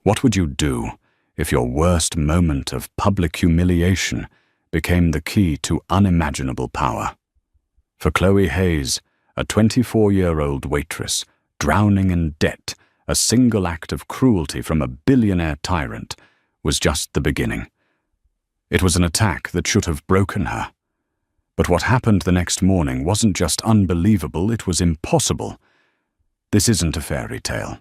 What would you do if your worst moment of public humiliation became the key to unimaginable power? For Chloe Hayes, a 24-year-old waitress, drowning in debt, a single act of cruelty from a billionaire tyrant, was just the beginning. It was an attack that should have broken her. But what happened the next morning wasn't just unbelievable, it was impossible. This isn't a fairy tale.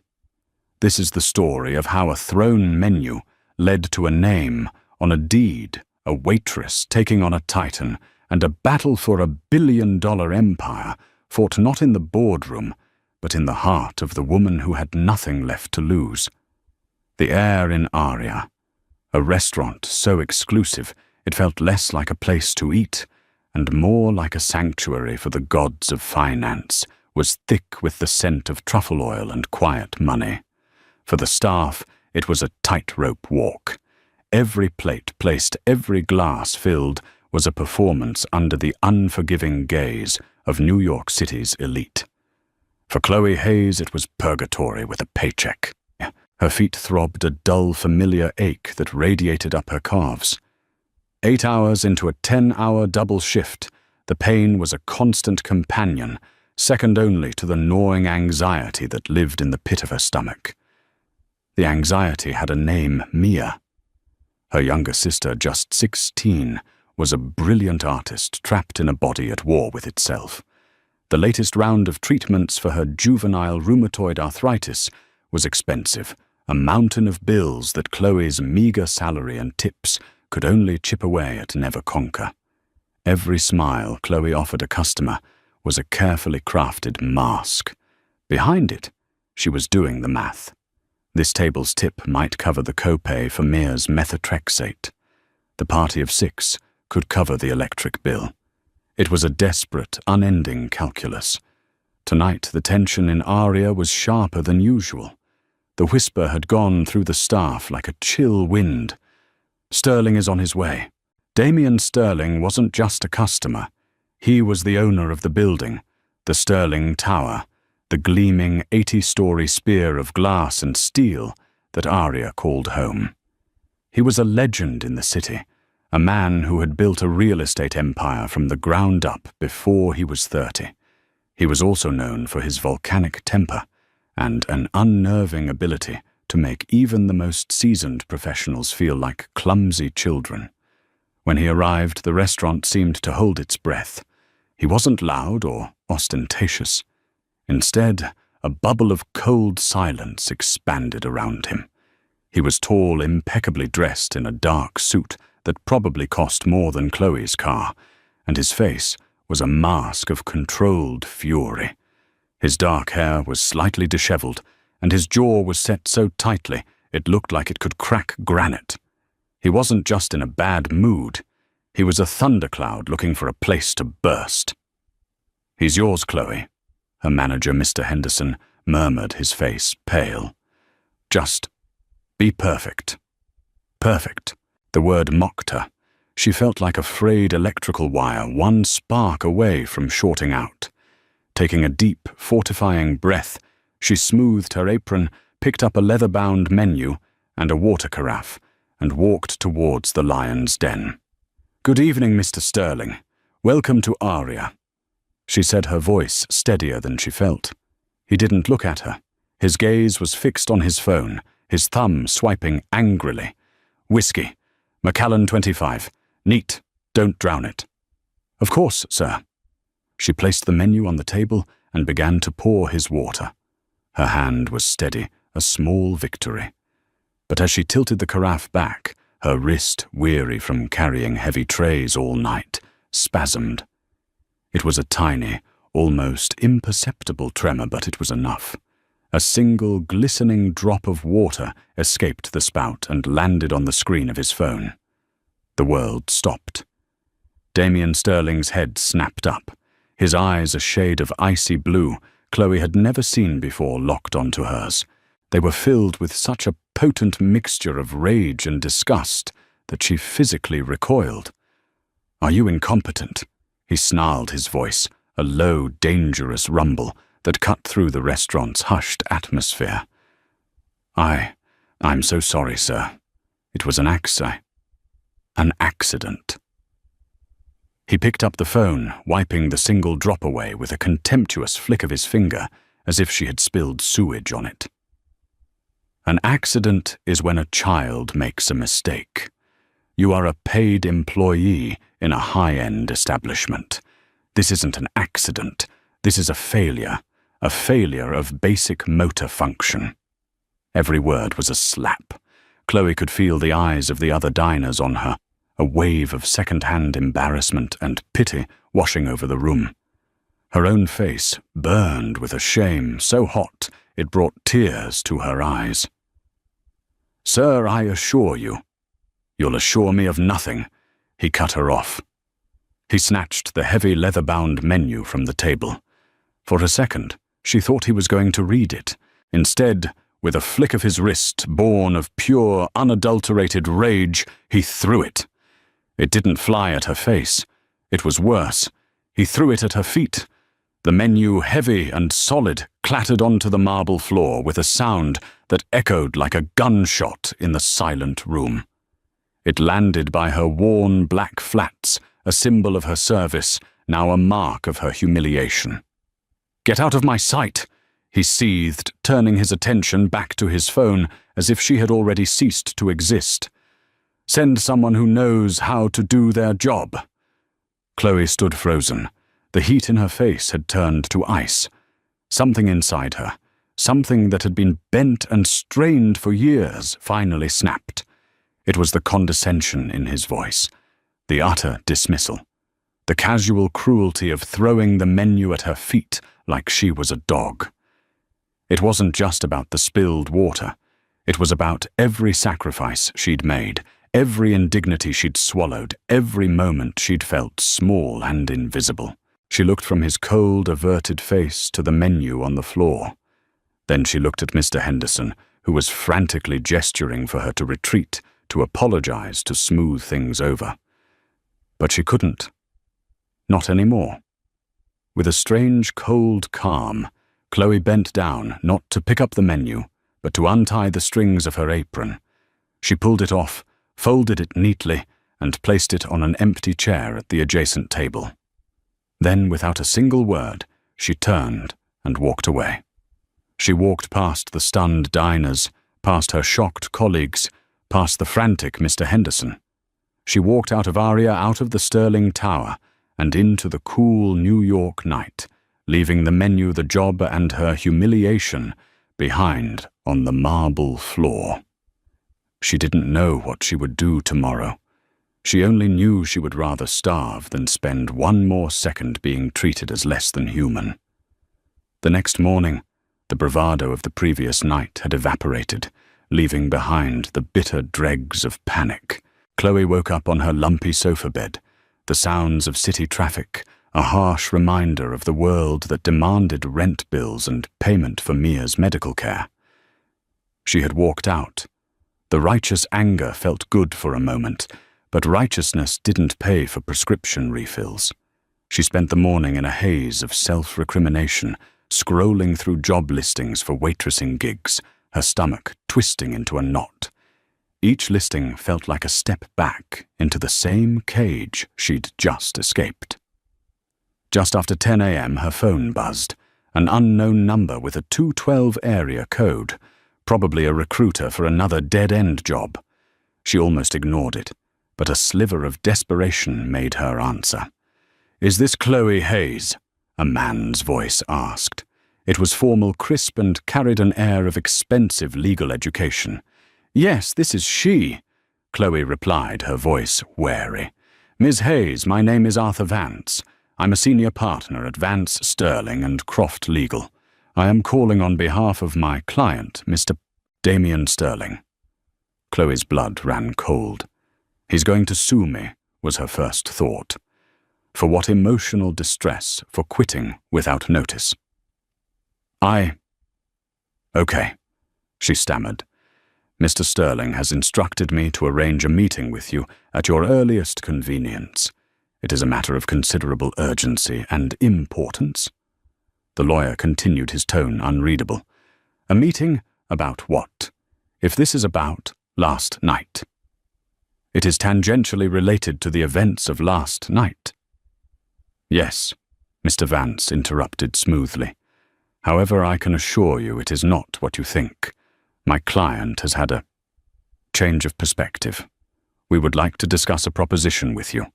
This is the story of how a thrown menu led to a name on a deed, a waitress taking on a titan, and a battle for a billion-dollar empire fought not in the boardroom, but in the heart of the woman who had nothing left to lose. The air in Aria, a restaurant so exclusive it felt less like a place to eat and more like a sanctuary for the gods of finance, was thick with the scent of truffle oil and quiet money. For the staff, it was a tightrope walk. Every plate placed, every glass filled, was a performance under the unforgiving gaze of New York City's elite. For Chloe Hayes, it was purgatory with a paycheck. Her feet throbbed a dull, familiar ache that radiated up her calves. 8 hours into a 10-hour double shift, the pain was a constant companion, second only to the gnawing anxiety that lived in the pit of her stomach. The anxiety had a name, Mia. Her younger sister, just 16, was a brilliant artist trapped in a body at war with itself. The latest round of treatments for her juvenile rheumatoid arthritis was expensive, a mountain of bills that Chloe's meager salary and tips could only chip away at, never conquer. Every smile Chloe offered a customer was a carefully crafted mask. Behind it, she was doing the math. This table's tip might cover the copay for Mia's methotrexate. The party of 6 could cover the electric bill. It was a desperate, unending calculus. Tonight, the tension in Aria was sharper than usual. The whisper had gone through the staff like a chill wind. Sterling is on his way. Damien Sterling wasn't just a customer. He was the owner of the building, the Sterling Tower, the gleaming 80-story spear of glass and steel that Aria called home. He was a legend in the city, a man who had built a real estate empire from the ground up before he was 30. He was also known for his volcanic temper and an unnerving ability to make even the most seasoned professionals feel like clumsy children. When he arrived, the restaurant seemed to hold its breath. He wasn't loud or ostentatious. Instead, a bubble of cold silence expanded around him. He was tall, impeccably dressed in a dark suit that probably cost more than Chloe's car, and his face was a mask of controlled fury. His dark hair was slightly disheveled, and his jaw was set so tightly it looked like it could crack granite. He wasn't just in a bad mood. He was a thundercloud looking for a place to burst. "He's yours, Chloe," her manager, Mr. Henderson, murmured, his face pale. "Just be perfect." Perfect. The word mocked her. She felt like a frayed electrical wire, one spark away from shorting out. Taking a deep, fortifying breath, she smoothed her apron, picked up a leather-bound menu and a water carafe, and walked towards the lion's den. "Good evening, Mr. Sterling. Welcome to Aria," she said, her voice steadier than she felt. He didn't look at her. His gaze was fixed on his phone, his thumb swiping angrily. "Whiskey. Macallan 25. Neat. Don't drown it." "Of course, sir." She placed the menu on the table and began to pour his water. Her hand was steady, a small victory. But as she tilted the carafe back, her wrist, weary from carrying heavy trays all night, spasmed. It was a tiny, almost imperceptible tremor, but it was enough. A single glistening drop of water escaped the spout and landed on the screen of his phone. The world stopped. Damien Sterling's head snapped up, his eyes a shade of icy blue Chloe had never seen before locked onto hers. They were filled with such a potent mixture of rage and disgust that she physically recoiled. "Are you incompetent?" He snarled, his voice, a low, dangerous rumble that cut through the restaurant's hushed atmosphere. "I'm so sorry, sir. It was an accident." He picked up the phone, wiping the single drop away with a contemptuous flick of his finger, as if she had spilled sewage on it. An accident is when a child makes a mistake. You are a paid employee in a high-end establishment. This isn't an accident. This is a failure of basic motor function. Every word was a slap. Chloe could feel the eyes of the other diners on her, a wave of second-hand embarrassment and pity washing over the room. Her own face burned with a shame so hot it brought tears to her eyes. "Sir, I assure you." "You'll assure me of nothing," he cut her off. He snatched the heavy leather-bound menu from the table. For a second, she thought he was going to read it. Instead, with a flick of his wrist, born of pure, unadulterated rage, he threw it. It didn't fly at her face. It was worse. He threw it at her feet. The menu, heavy and solid, clattered onto the marble floor with a sound that echoed like a gunshot in the silent room. It landed by her worn black flats, a symbol of her service, now a mark of her humiliation. "Get out of my sight!" he seethed, turning his attention back to his phone as if she had already ceased to exist. "Send someone who knows how to do their job." Chloe stood frozen. The heat in her face had turned to ice. Something inside her, something that had been bent and strained for years, finally snapped. It was the condescension in his voice, the utter dismissal, the casual cruelty of throwing the menu at her feet like she was a dog. It wasn't just about the spilled water. It was about every sacrifice she'd made, every indignity she'd swallowed, every moment she'd felt small and invisible. She looked from his cold, averted face to the menu on the floor. Then she looked at Mr. Henderson, who was frantically gesturing for her to retreat, to apologize, to smooth things over. But she couldn't. Not anymore. With a strange, cold calm, Chloe bent down, not to pick up the menu, but to untie the strings of her apron. She pulled it off, folded it neatly, and placed it on an empty chair at the adjacent table. Then, without a single word, she turned and walked away. She walked past the stunned diners, past her shocked colleagues, past the frantic Mr. Henderson. She walked out of Aria, out of the Sterling Tower, and into the cool New York night, leaving the menu, the job, and her humiliation behind on the marble floor. She didn't know what she would do tomorrow. She only knew she would rather starve than spend one more second being treated as less than human. The next morning, the bravado of the previous night had evaporated, leaving behind the bitter dregs of panic. Chloe woke up on her lumpy sofa bed, the sounds of city traffic, a harsh reminder of the world that demanded rent bills and payment for Mia's medical care. She had walked out. The righteous anger felt good for a moment, but righteousness didn't pay for prescription refills. She spent the morning in a haze of self-recrimination, scrolling through job listings for waitressing gigs, her stomach twisting into a knot. Each listing felt like a step back into the same cage she'd just escaped. Just after 10 a.m., her phone buzzed, an unknown number with a 212 area code, probably a recruiter for another dead-end job. She almost ignored it, but a sliver of desperation made her answer. "Is this Chloe Hayes?" a man's voice asked. It was formal, crisp, and carried an air of expensive legal education. "Yes, this is she," Chloe replied, her voice wary. "Ms. Hayes, my name is Arthur Vance. I'm a senior partner at Vance, Sterling and Croft Legal. I am calling on behalf of my client, Mr. Damien Sterling." Chloe's blood ran cold. "He's going to sue me," was her first thought. For what emotional distress for quitting without notice. Okay, she stammered. "Mr. Sterling has instructed me to arrange a meeting with you at your earliest convenience. It is a matter of considerable urgency and importance." The lawyer continued, his tone unreadable. "A meeting about what? if this is about last night. It is tangentially related to the events of last night. Yes, Mr. Vance interrupted smoothly. However, I can assure you it is not what you think. My client has had a change of perspective. We would like to discuss a proposition with you.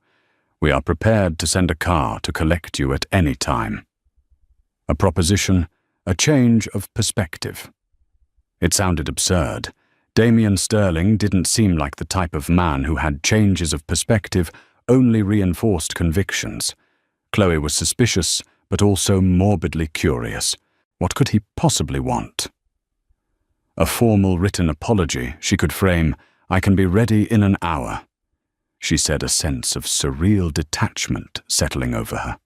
We are prepared to send a car to collect you at any time. A proposition, a change of perspective. It sounded absurd. Damien Sterling didn't seem like the type of man who had changes of perspective, only reinforced convictions. Chloe was suspicious, but also morbidly curious. What could he possibly want? A formal written apology she could frame, "I can be ready in an hour." She said, a sense of surreal detachment settling over her.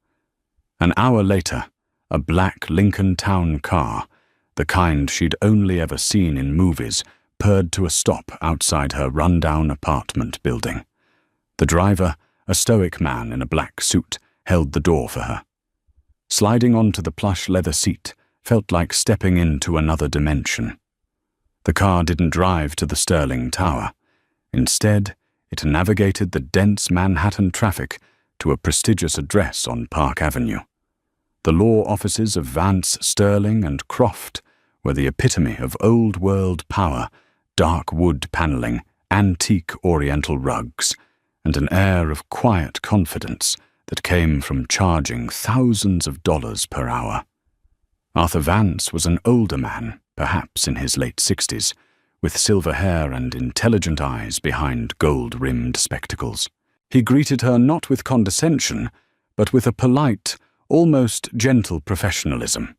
An hour later, a black Lincoln Town car, the kind she'd only ever seen in movies, purred to a stop outside her run-down apartment building. The driver, a stoic man in a black suit, held the door for her. Sliding onto the plush leather seat felt like stepping into another dimension. The car didn't drive to the Sterling Tower. Instead, it navigated the dense Manhattan traffic to a prestigious address on Park Avenue. The law offices of Vance, Sterling, and Croft were the epitome of old-world power, dark wood paneling, antique oriental rugs, and an air of quiet confidence that came from charging thousands of dollars per hour. Arthur Vance was an older man, perhaps in his late 60s, with silver hair and intelligent eyes behind gold-rimmed spectacles. He greeted her not with condescension, but with a polite, almost gentle professionalism.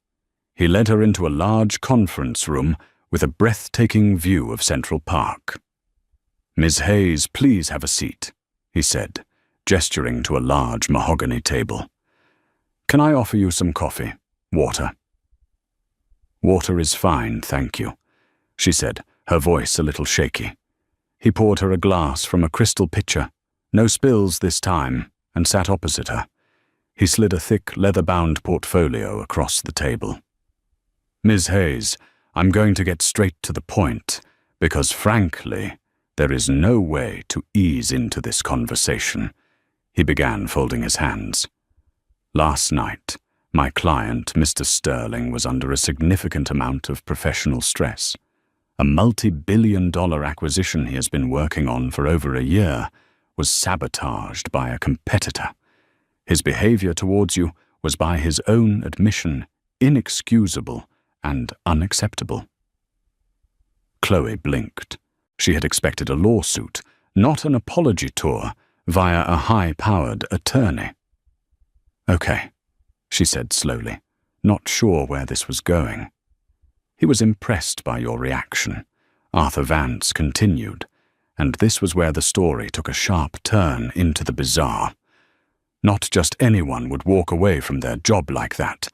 He led her into a large conference room with a breathtaking view of Central Park. "Ms. Hayes, please have a seat," he said, gesturing to a large mahogany table. "Can I offer you some coffee? Water?" "Water is fine, thank you," she said, her voice a little shaky. He poured her a glass from a crystal pitcher, no spills this time, and sat opposite her. He slid a thick, leather-bound portfolio across the table. "Ms. Hayes, I'm going to get straight to the point, because frankly, there is no way to ease into this conversation," he began, folding his hands. "Last night, my client, Mr. Sterling, was under a significant amount of professional stress. A multi-billion-dollar acquisition he has been working on for over a year was sabotaged by a competitor. His behavior towards you was, by his own admission, inexcusable and unacceptable." Chloe blinked. She had expected a lawsuit, not an apology tour, via a high-powered attorney. "Okay," she said slowly, not sure where this was going. "He was impressed by your reaction," Arthur Vance continued, and this was where the story took a sharp turn into the bizarre. Not just anyone would walk away from their job like that.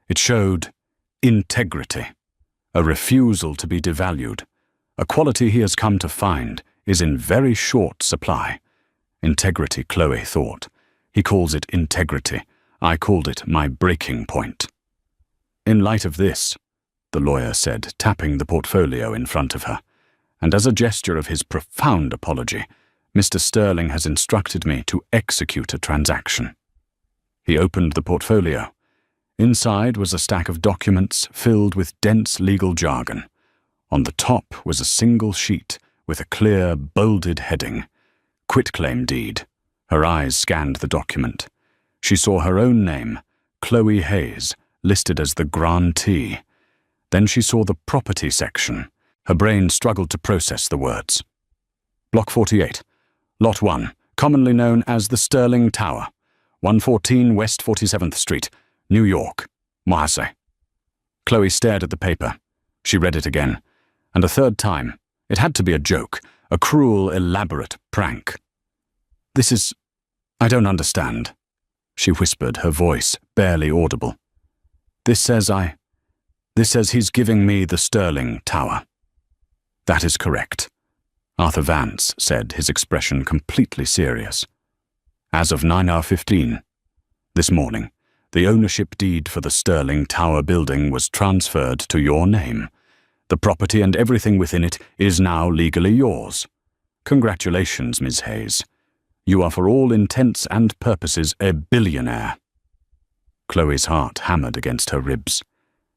It showed integrity, a refusal to be devalued, a quality he has come to find is in very short supply. Integrity, Chloe thought. He calls it integrity. I called it my breaking point. "In light of this," the lawyer said, tapping the portfolio in front of her, "and as a gesture of his profound apology, Mr. Sterling has instructed me to execute a transaction." He opened the portfolio. Inside was a stack of documents filled with dense legal jargon. On the top was a single sheet with a clear, bolded heading, "Quitclaim Deed." Her eyes scanned the document. She saw her own name, Chloe Hayes, listed as the grantee. Then she saw the property section. Her brain struggled to process the words. "Block 48, Lot 1, commonly known as the Sterling Tower, 114 West 47th Street, New York, Mohasse." Chloe stared at the paper. She read it again, and a third time. It had to be a joke, a cruel, elaborate prank. I don't understand," she whispered, her voice barely audible. This says he's giving me the Sterling Tower." "That is correct," Arthur Vance said, his expression completely serious. "As of 9:15 this morning, the ownership deed for the Sterling Tower building was transferred to your name. The property and everything within it is now legally yours. Congratulations, Ms. Hayes. You are for all intents and purposes a billionaire." Chloe's heart hammered against her ribs.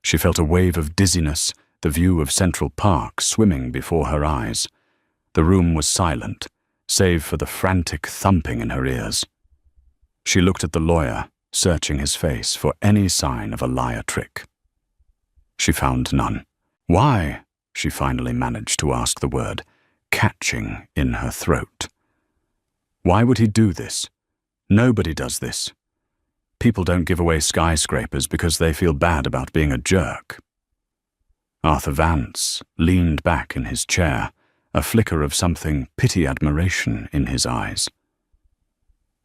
She felt a wave of dizziness, the view of Central Park swimming before her eyes. The room was silent, save for the frantic thumping in her ears. She looked at the lawyer, searching his face for any sign of a liar trick. She found none. "Why?" she finally managed to ask the word, catching in her throat. Why would he do this? Nobody does this. People don't give away skyscrapers because they feel bad about being a jerk. Arthur Vance leaned back in his chair, a flicker of something pity-admiration in his eyes.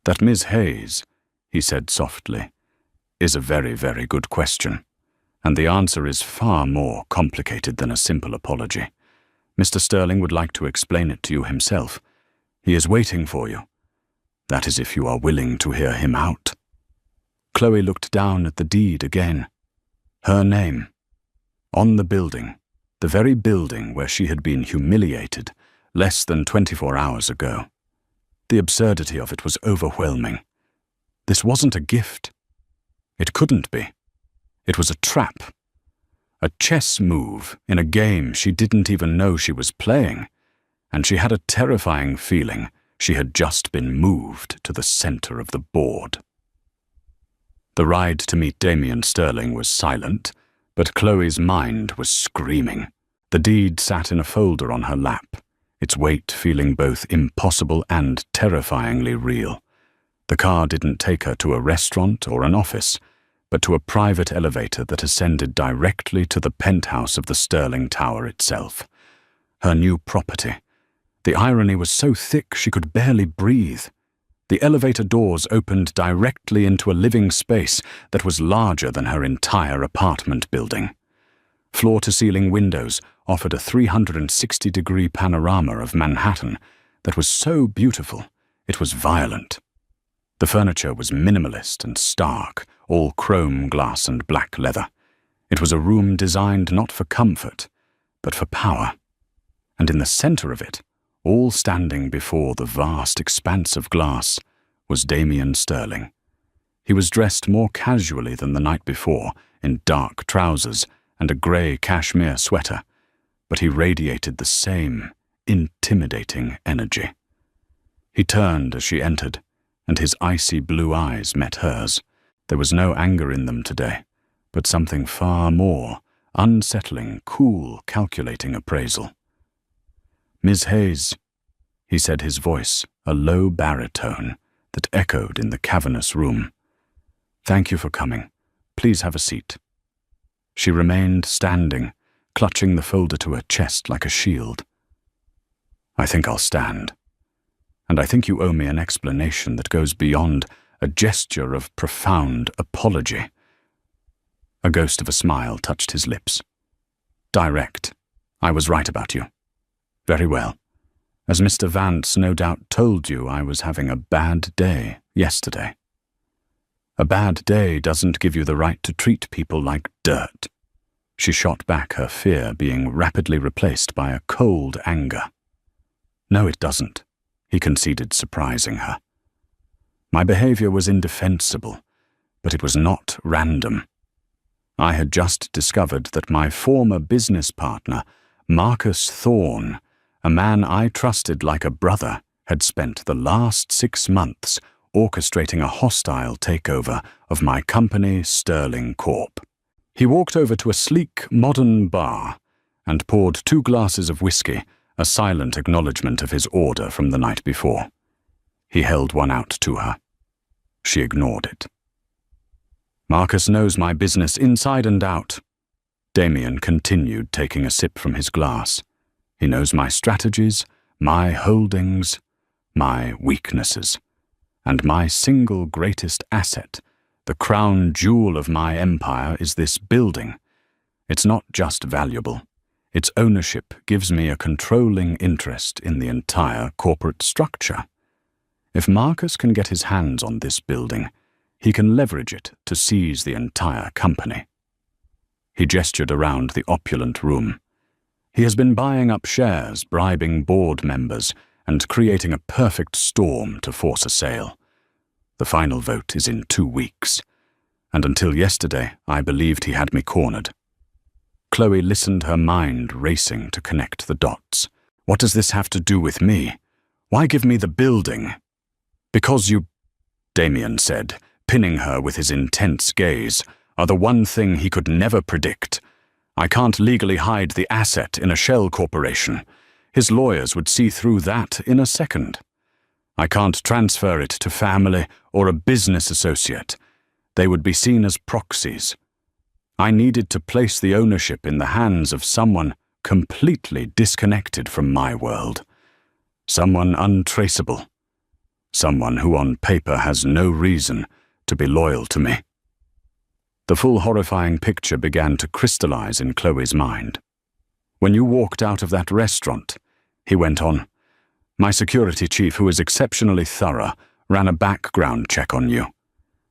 "That Miss Hayes," he said softly, "is a very, very good question, and the answer is far more complicated than a simple apology. Mr. Sterling would like to explain it to you himself. He is waiting for you. That is if you are willing to hear him out." Chloe looked down at the deed again. Her name. On the building, the very building where she had been humiliated less than 24 hours ago. The absurdity of it was overwhelming. This wasn't a gift. It couldn't be. It was a trap. A chess move in a game she didn't even know she was playing, and she had a terrifying feeling she had just been moved to the center of the board. The ride to meet Damien Sterling was silent, but Chloe's mind was screaming. The deed sat in a folder on her lap, its weight feeling both impossible and terrifyingly real. The car didn't take her to a restaurant or an office, but to a private elevator that ascended directly to the penthouse of the Sterling Tower itself. Her new property. The irony was so thick she could barely breathe. The elevator doors opened directly into a living space that was larger than her entire apartment building. Floor-to-ceiling windows offered a 360-degree panorama of Manhattan that was so beautiful it was violent. The furniture was minimalist and stark, all chrome glass and black leather. It was a room designed not for comfort, but for power. And in the center of it, all standing before the vast expanse of glass, was Damien Sterling. He was dressed more casually than the night before, in dark trousers and a grey cashmere sweater, but he radiated the same intimidating energy. He turned as she entered, and his icy blue eyes met hers. There was no anger in them today, but something far more, unsettling, cool, calculating appraisal. "Ms. Hayes," he said, his voice a low baritone that echoed in the cavernous room. "Thank you for coming. Please have a seat." She remained standing, clutching the folder to her chest like a shield. "I think I'll stand. And I think you owe me an explanation that goes beyond a gesture of profound apology." A ghost of a smile touched his lips. "Direct. I was right about you. Very well. As Mr. Vance no doubt told you, I was having a bad day yesterday. A bad day doesn't give you the right to treat people like dirt." She shot back, her fear being rapidly replaced by a cold anger. "No, it doesn't," he conceded, surprising her. "My behavior was indefensible, but it was not random. I had just discovered that my former business partner, Marcus Thorne, a man I trusted like a brother, had spent the last 6 months orchestrating a hostile takeover of my company, Sterling Corp. He walked over to a sleek, modern bar and poured 2 glasses of whiskey, a silent acknowledgement of his order from the night before. He held one out to her. She ignored it. "Marcus knows my business inside and out." Damien continued, taking a sip from his glass. "He knows my strategies, my holdings, my weaknesses, and my single greatest asset, the crown jewel of my empire, is this building. It's not just valuable. Its ownership gives me a controlling interest in the entire corporate structure. If Marcus can get his hands on this building, he can leverage it to seize the entire company." He gestured around the opulent room. He has been buying up shares, bribing board members, and creating a perfect storm to force a sale. The final vote is in 2 weeks, and until yesterday I believed he had me cornered. Chloe listened, her mind racing to connect the dots. What does this have to do with me? Why give me the building? Because you, Damien said, pinning her with his intense gaze, are the one thing he could never predict. I can't legally hide the asset in a shell corporation. His lawyers would see through that in a second. I can't transfer it to family or a business associate. They would be seen as proxies. I needed to place the ownership in the hands of someone completely disconnected from my world. Someone untraceable. Someone who on paper has no reason to be loyal to me. The full horrifying picture began to crystallize in Chloe's mind. When you walked out of that restaurant, he went on, my security chief, who is exceptionally thorough, ran a background check on you.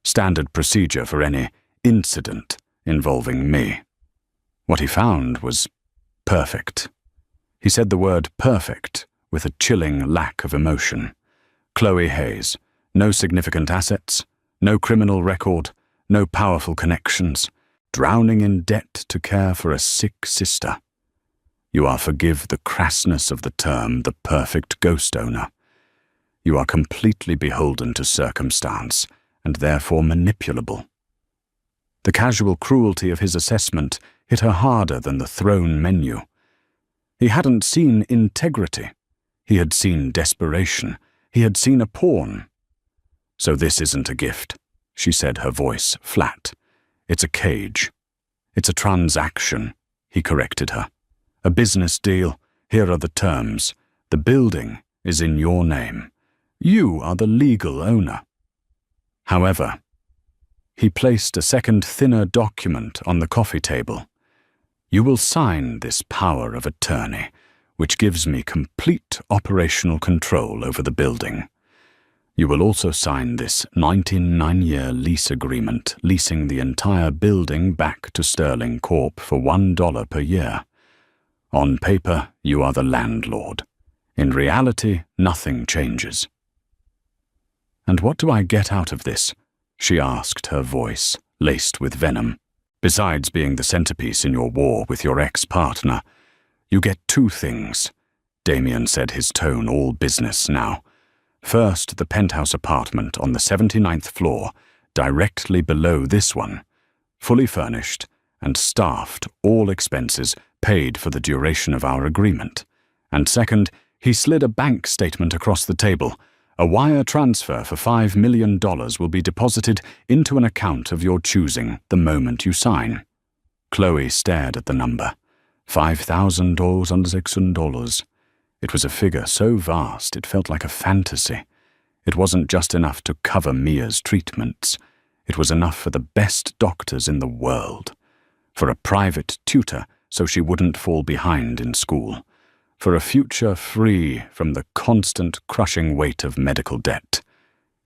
Standard procedure for any incident involving me. What he found was perfect. He said the word perfect with a chilling lack of emotion. Chloe Hayes, no significant assets, no criminal record, no powerful connections, drowning in debt to care for a sick sister. You are, forgive the crassness of the term, the perfect ghost owner. You are completely beholden to circumstance and therefore manipulable. The casual cruelty of his assessment hit her harder than the thrown menu. He hadn't seen integrity. He had seen desperation. He had seen a pawn. So this isn't a gift, she said, her voice flat. It's a cage. It's a transaction, he corrected her. A business deal. Here are the terms. The building is in your name. You are the legal owner. However, he placed a second, thinner document on the coffee table. You will sign this power of attorney, which gives me complete operational control over the building. You will also sign this 99-year lease agreement, leasing the entire building back to Sterling Corp for $1 per year. On paper, you are the landlord. In reality, nothing changes. And what do I get out of this? She asked, her voice laced with venom. Besides being the centerpiece in your war with your ex-partner, you get 2 things, Damien said, his tone all business now. First, the penthouse apartment on the 79th floor, directly below this one, fully furnished and staffed, all expenses paid for the duration of our agreement. And second, he slid a bank statement across the table. A wire transfer for $5 million will be deposited into an account of your choosing the moment you sign. Chloe stared at the number. $5,006. It was a figure so vast it felt like a fantasy. It wasn't just enough to cover Mia's treatments. It was enough for the best doctors in the world. For a private tutor so she wouldn't fall behind in school. For a future free from the constant crushing weight of medical debt.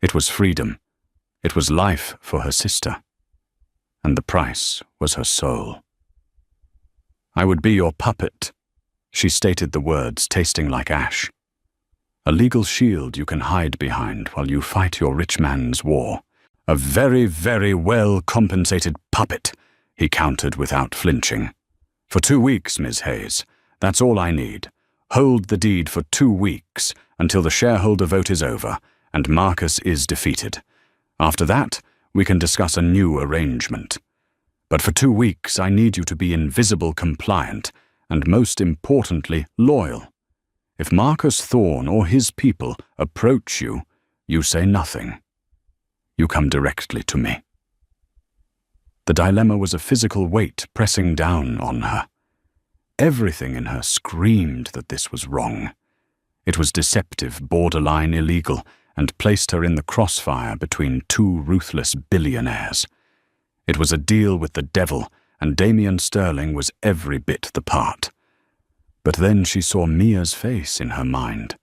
It was freedom. It was life for her sister. And the price was her soul. I would be your puppet. She stated the words, tasting like ash. A legal shield you can hide behind while you fight your rich man's war. A very, very well-compensated puppet, he countered without flinching. For 2 weeks, Ms. Hayes. That's all I need. Hold the deed for 2 weeks until the shareholder vote is over and Marcus is defeated. After that, we can discuss a new arrangement. But for 2 weeks, I need you to be invisible compliant and, most importantly, loyal. If Marcus Thorne or his people approach you, you say nothing. You come directly to me. The dilemma was a physical weight pressing down on her. Everything in her screamed that this was wrong. It was deceptive, borderline illegal, and placed her in the crossfire between 2 ruthless billionaires. It was a deal with the devil, and Damien Sterling was every bit the part. But then she saw Mia's face in her mind.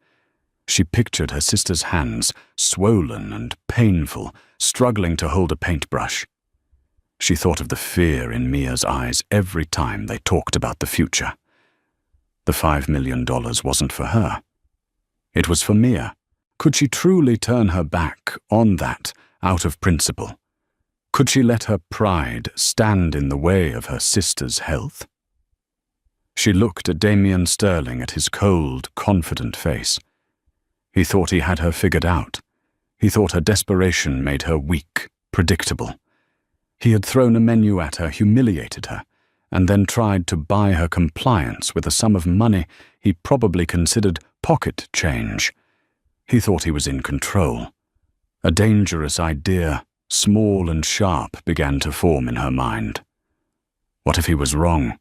She pictured her sister's hands, swollen and painful, struggling to hold a paintbrush. She thought of the fear in Mia's eyes every time they talked about the future. The $5 million wasn't for her. It was for Mia. Could she truly turn her back on that out of principle? Could she let her pride stand in the way of her sister's health? She looked at Damien Sterling, at his cold, confident face. He thought he had her figured out. He thought her desperation made her weak, predictable. He had thrown a menu at her, humiliated her, and then tried to buy her compliance with a sum of money he probably considered pocket change. He thought he was in control. A dangerous idea, small and sharp, began to form in her mind. What if he was wrong?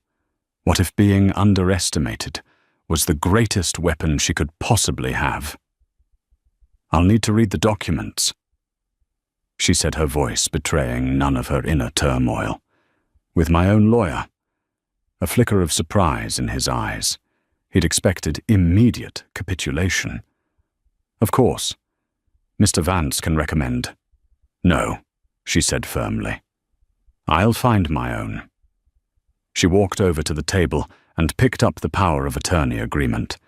What if being underestimated was the greatest weapon she could possibly have? "I'll need to read the documents," she said, her voice betraying none of her inner turmoil. "With my own lawyer." A flicker of surprise in his eyes. He'd expected immediate capitulation. "Of course. Mr. Vance can recommend." "No," she said firmly. "I'll find my own." She walked over to the table and picked up the power of attorney agreement.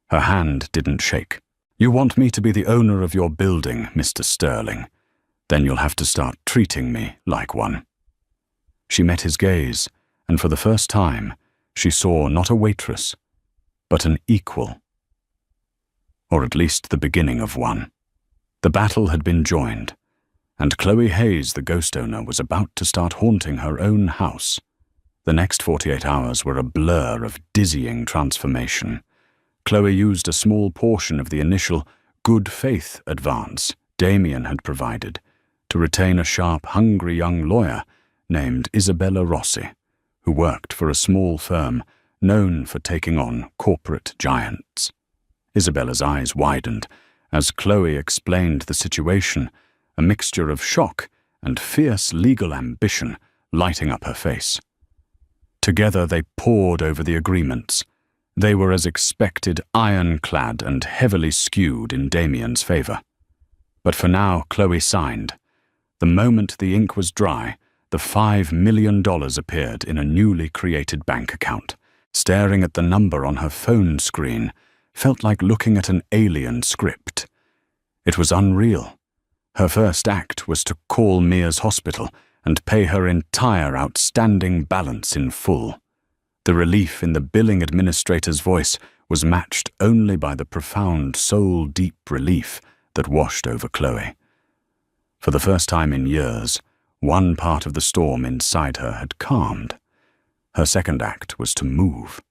Her hand didn't shake. "You want me to be the owner of your building, Mr. Sterling. Then you'll have to start treating me like one." She met his gaze, and for the first time, she saw not a waitress, but an equal. Or at least the beginning of one. The battle had been joined, and Chloe Hayes, the ghost owner, was about to start haunting her own house. The next 48 hours were a blur of dizzying transformation. Chloe used a small portion of the initial good faith advance Damien had provided to retain a sharp, hungry young lawyer named Isabella Rossi, who worked for a small firm known for taking on corporate giants. Isabella's eyes widened as Chloe explained the situation, a mixture of shock and fierce legal ambition lighting up her face. Together they pored over the agreements. They were as expected, ironclad and heavily skewed in Damien's favor. But for now, Chloe signed. The moment the ink was dry, the $5 million appeared in a newly created bank account. Staring at the number on her phone screen felt like looking at an alien script. It was unreal. Her first act was to call Mia's hospital and pay her entire outstanding balance in full. The relief in the billing administrator's voice was matched only by the profound, soul-deep relief that washed over Chloe. For the first time in years, one part of the storm inside her had calmed. Her second act was to move.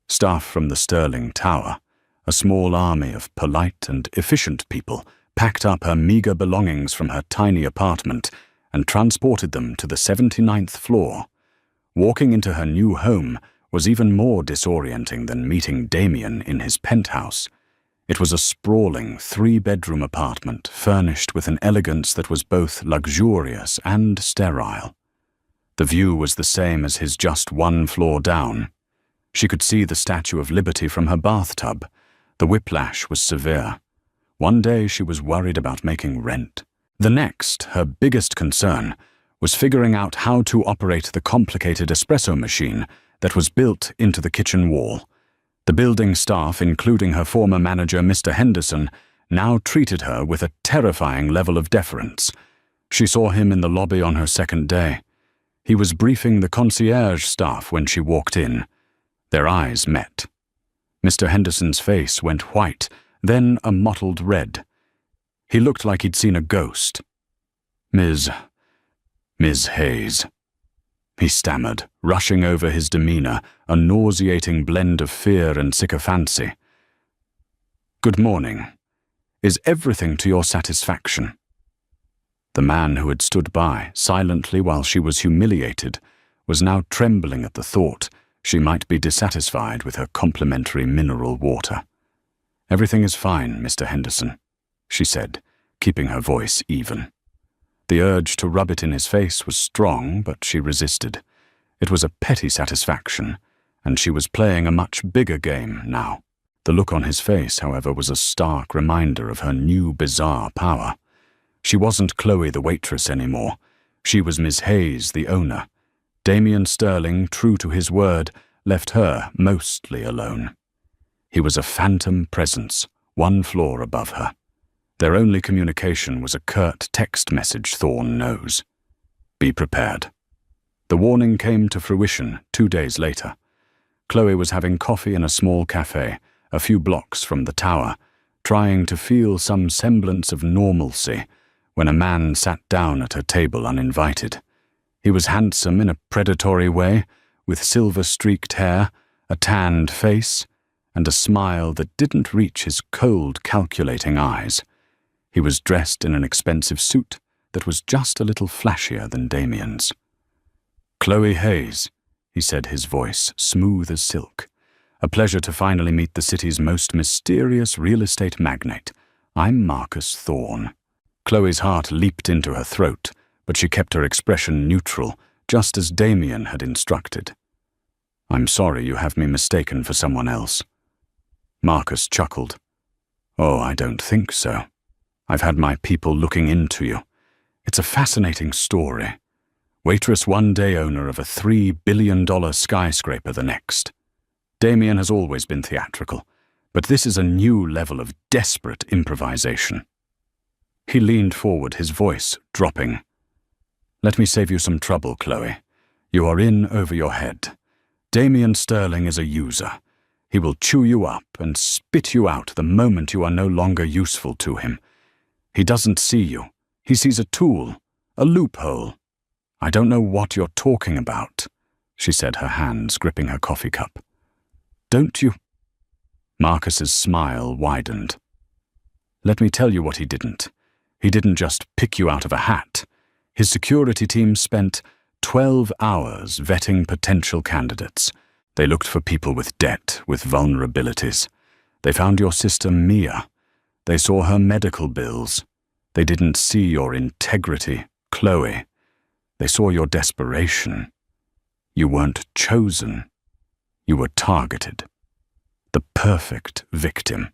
Staff from the Sterling Tower, a small army of polite and efficient people, packed up her meager belongings from her tiny apartment and transported them to the 79th floor. Walking into her new home was even more disorienting than meeting Damien in his penthouse. It was a sprawling 3-bedroom apartment furnished with an elegance that was both luxurious and sterile. The view was the same as his just 1 floor down. She could see the Statue of Liberty from her bathtub. The whiplash was severe. One day she was worried about making rent. The next, her biggest concern, was figuring out how to operate the complicated espresso machine that was built into the kitchen wall. The building staff, including her former manager, Mr. Henderson, now treated her with a terrifying level of deference. She saw him in the lobby on her second day. He was briefing the concierge staff when she walked in. Their eyes met. Mr. Henderson's face went white, then a mottled red. He looked like he'd seen a ghost. Miss Hayes," he stammered, rushing over his demeanor, a nauseating blend of fear and sycophancy. "Good morning. Is everything to your satisfaction?" The man who had stood by, silently while she was humiliated, was now trembling at the thought she might be dissatisfied with her complimentary mineral water. "Everything is fine, Mr. Henderson," she said, keeping her voice even. The urge to rub it in his face was strong, but she resisted. It was a petty satisfaction, and she was playing a much bigger game now. The look on his face, however, was a stark reminder of her new bizarre power. She wasn't Chloe the waitress anymore. She was Miss Hayes, the owner. Damien Sterling, true to his word, left her mostly alone. He was a phantom presence, 1 floor above her. Their only communication was a curt text message Thorne knows. Be prepared. The warning came to fruition 2 days later. Chloe was having coffee in a small cafe, a few blocks from the tower, trying to feel some semblance of normalcy, when a man sat down at her table uninvited. He was handsome in a predatory way, with silver-streaked hair, a tanned face, and a smile that didn't reach his cold, calculating eyes. He was dressed in an expensive suit that was just a little flashier than Damien's. "Chloe Hayes," he said, his voice smooth as silk. "A pleasure to finally meet the city's most mysterious real estate magnate. I'm Marcus Thorne." Chloe's heart leaped into her throat, but she kept her expression neutral, just as Damien had instructed. "I'm sorry you have me mistaken for someone else." Marcus chuckled. "Oh, I don't think so. I've had my people looking into you. It's a fascinating story. Waitress one day, owner of a $3 billion skyscraper the next. Damien has always been theatrical, but this is a new level of desperate improvisation." He leaned forward, his voice dropping. "Let me save you some trouble, Chloe. You are in over your head. Damien Sterling is a user. He will chew you up and spit you out the moment you are no longer useful to him. He doesn't see you. He sees a tool, a loophole. I don't know what you're talking about," she said, her hands gripping her coffee cup. "Don't you?" Marcus's smile widened. "Let me tell you what he didn't. He didn't just pick you out of a hat. His security team spent 12 hours vetting potential candidates. They looked for people with debt, with vulnerabilities. They found your sister Mia. They saw her medical bills. They didn't see your integrity, Chloe. They saw your desperation. You weren't chosen. You were targeted. The perfect victim."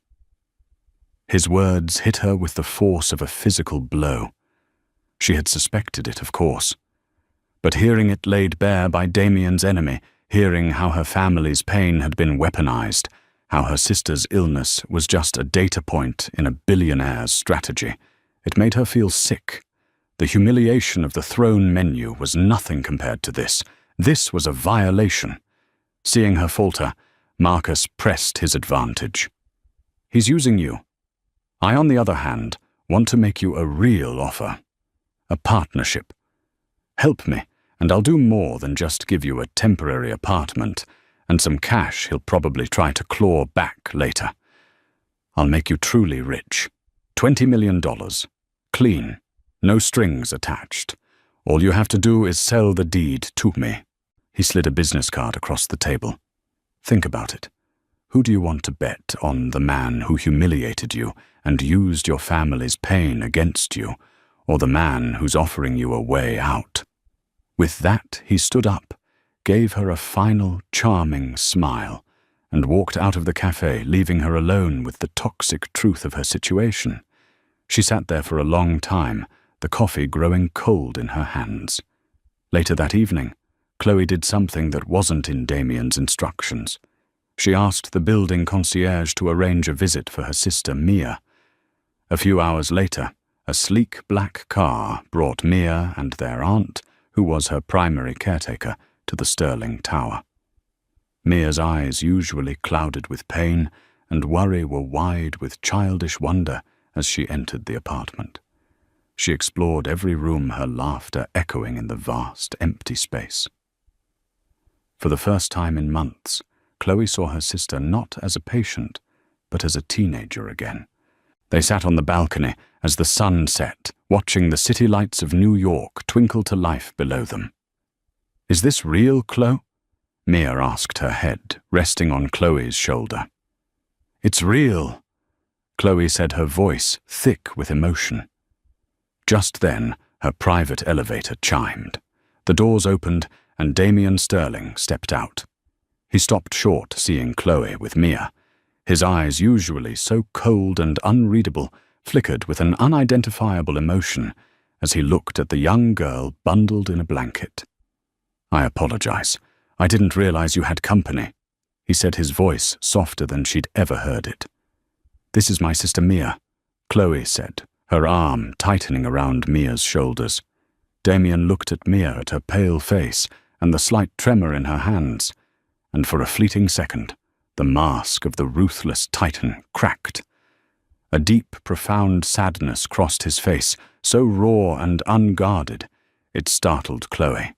His words hit her with the force of a physical blow. She had suspected it, of course. But hearing it laid bare by Damien's enemy, hearing how her family's pain had been weaponized, how her sister's illness was just a data point in a billionaire's strategy, it made her feel sick. The humiliation of the throne menu was nothing compared to this. This was a violation. Seeing her falter, Marcus pressed his advantage. "He's using you. I, on the other hand, want to make you a real offer. A partnership. Help me, and I'll do more than just give you a temporary apartment and some cash he'll probably try to claw back later. I'll make you truly rich. $20 million. Clean. No strings attached. All you have to do is sell the deed to me." He slid a business card across the table. "Think about it. Who do you want to bet on the man who humiliated you and used your family's pain against you, or the man who's offering you a way out?" With that, he stood up, gave her a final, charming smile, and walked out of the cafe, leaving her alone with the toxic truth of her situation. She sat there for a long time, the coffee growing cold in her hands. Later that evening, Chloe did something that wasn't in Damien's instructions. She asked the building concierge to arrange a visit for her sister Mia. A few hours later, a sleek black car brought Mia and their aunt, who was her primary caretaker, to the Sterling Tower. Mia's eyes, usually clouded with pain and worry, were wide with childish wonder as she entered the apartment. She explored every room, her laughter echoing in the vast, empty space. For the first time in months, Chloe saw her sister not as a patient, but as a teenager again. They sat on the balcony as the sun set, watching the city lights of New York twinkle to life below them. "Is this real, Chloe?" Mia asked, her head resting on Chloe's shoulder. "It's real," Chloe said, her voice thick with emotion. Just then, her private elevator chimed. The doors opened, and Damien Sterling stepped out. He stopped short, seeing Chloe with Mia. His eyes, usually so cold and unreadable, flickered with an unidentifiable emotion as he looked at the young girl bundled in a blanket. "I apologize. I didn't realize you had company, he said, his voice softer than she'd ever heard it. This is my sister Mia, Chloe said, her arm tightening around Mia's shoulders. Damien looked at Mia, at her pale face and the slight tremor in her hands, and for a fleeting second, the mask of the ruthless Titan cracked. A deep, profound sadness crossed his face, so raw and unguarded, it startled Chloe.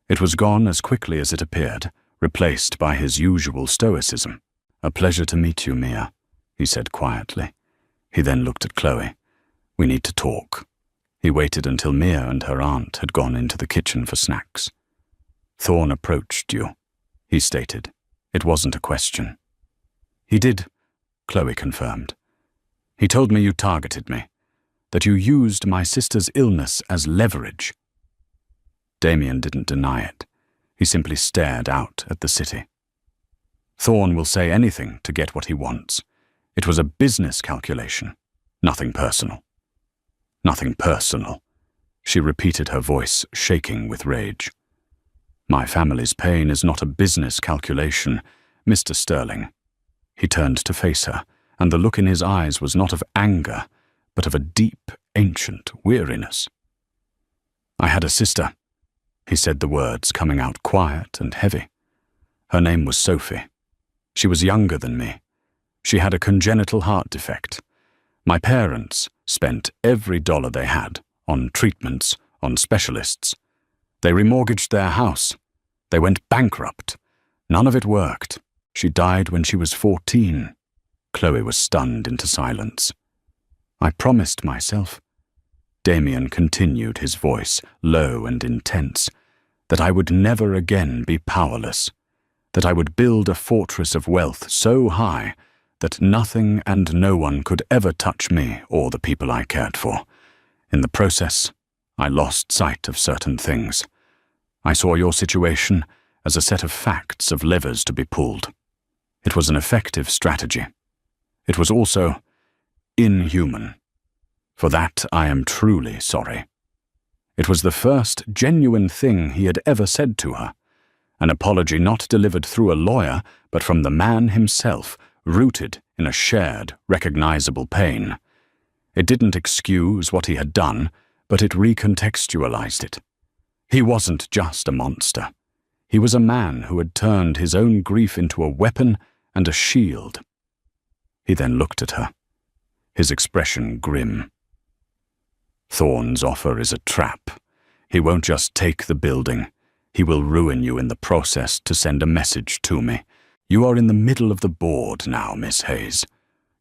It was gone as quickly as it appeared, replaced by his usual stoicism. "A pleasure to meet you, Mia," he said quietly. He then looked at Chloe. "We need to talk." He waited until Mia and her aunt had gone into the kitchen for snacks. "Thorn approached you," he stated. It wasn't a question. "He did," Chloe confirmed. "He told me you targeted me, that you used my sister's illness as leverage." Damien didn't deny it. He simply stared out at the city. "Thorn will say anything to get what he wants. It was a business calculation, nothing personal." "Nothing personal," she repeated, her voice shaking with rage. "My family's pain is not a business calculation, Mr. Sterling." He turned to face her, and the look in his eyes was not of anger, but of a deep, ancient weariness. "I had a sister," he said, the words coming out quiet and heavy. "Her name was Sophie. She was younger than me. She had a congenital heart defect. My parents spent every dollar they had on treatments, on specialists. They remortgaged their house. They went bankrupt. None of it worked. She died when she was 14. Chloe was stunned into silence. "I promised myself," Damien continued, his voice low and intense, "that I would never again be powerless, that I would build a fortress of wealth so high that nothing and no one could ever touch me or the people I cared for. In the process, I lost sight of certain things. I saw your situation as a set of facts, of levers to be pulled. It was an effective strategy. It was also inhuman. For that I am truly sorry." It was the first genuine thing he had ever said to her, an apology not delivered through a lawyer, but from the man himself, rooted in a shared, recognizable pain. It didn't excuse what he had done, but it recontextualized it. He wasn't just a monster. He was a man who had turned his own grief into a weapon and a shield. He then looked at her, his expression grim. "Thorn's offer is a trap. He won't just take the building. He will ruin you in the process to send a message to me. You are in the middle of the board now, Miss Hayes.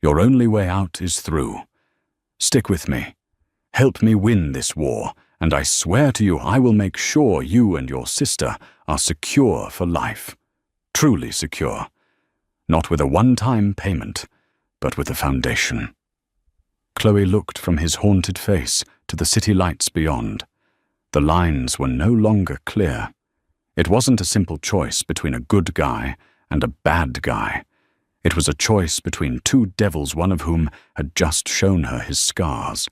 Your only way out is through. Stick with me. Help me win this war, and I swear to you I will make sure you and your sister are secure for life. Truly secure. Not with a one-time payment, but with a foundation." Chloe looked from his haunted face to the city lights beyond. The lines were no longer clear. It wasn't a simple choice between a good guy and a bad guy. It was a choice between two devils, one of whom had just shown her his scars.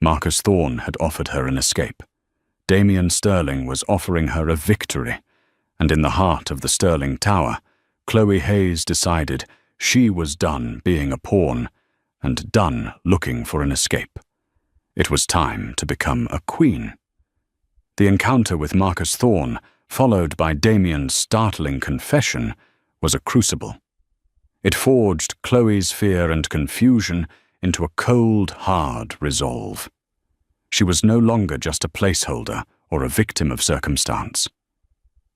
Marcus Thorn had offered her an escape. Damien Sterling was offering her a victory. And in the heart of the Sterling Tower, Chloe Hayes decided she was done being a pawn and done looking for an escape. It was time to become a queen. The encounter with Marcus Thorn, followed by Damien's startling confession, was a crucible. It forged Chloe's fear and confusion into a cold, hard resolve. She was no longer just a placeholder or a victim of circumstance.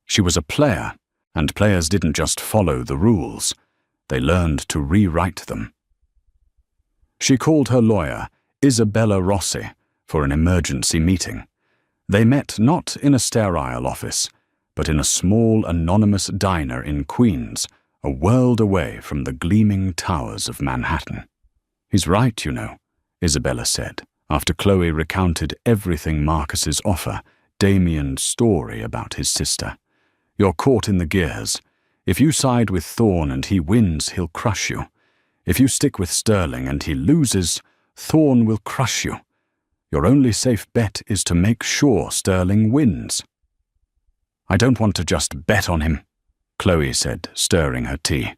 She was a player, and players didn't just follow the rules. They learned to rewrite them. She called her lawyer, Isabella Rossi, for an emergency meeting. They met not in a sterile office, but in a small, anonymous diner in Queens, a world away from the gleaming towers of Manhattan. "He's right, you know," Isabella said, after Chloe recounted everything Marcus's offer, Damien's story about his sister. "You're caught in the gears. If you side with Thorn and he wins, he'll crush you. If you stick with Sterling and he loses, Thorn will crush you. Your only safe bet is to make sure Sterling wins." I don't want to just bet on him, Chloe said, stirring her tea.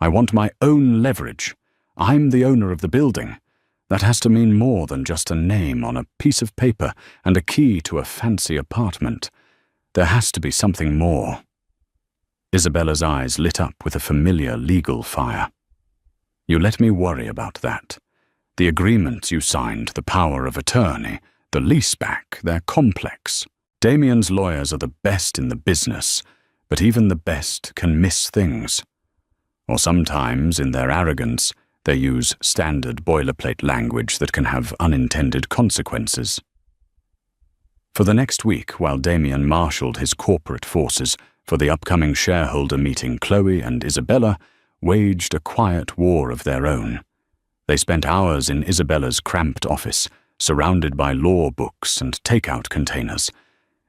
I want my own leverage. I'm the owner of the building. That has to mean more than just a name on a piece of paper and a key to a fancy apartment. There has to be something more. Isabella's eyes lit up with a familiar legal fire. You let me worry about that. The agreements you signed, the power of attorney, the leaseback, they're complex. Damien's lawyers are the best in the business, but even the best can miss things. Or sometimes, in their arrogance, they use standard boilerplate language that can have unintended consequences. For the next week, while Damien marshaled his corporate forces for the upcoming shareholder meeting, Chloe and Isabella waged a quiet war of their own. They spent hours in Isabella's cramped office, surrounded by law books and takeout containers.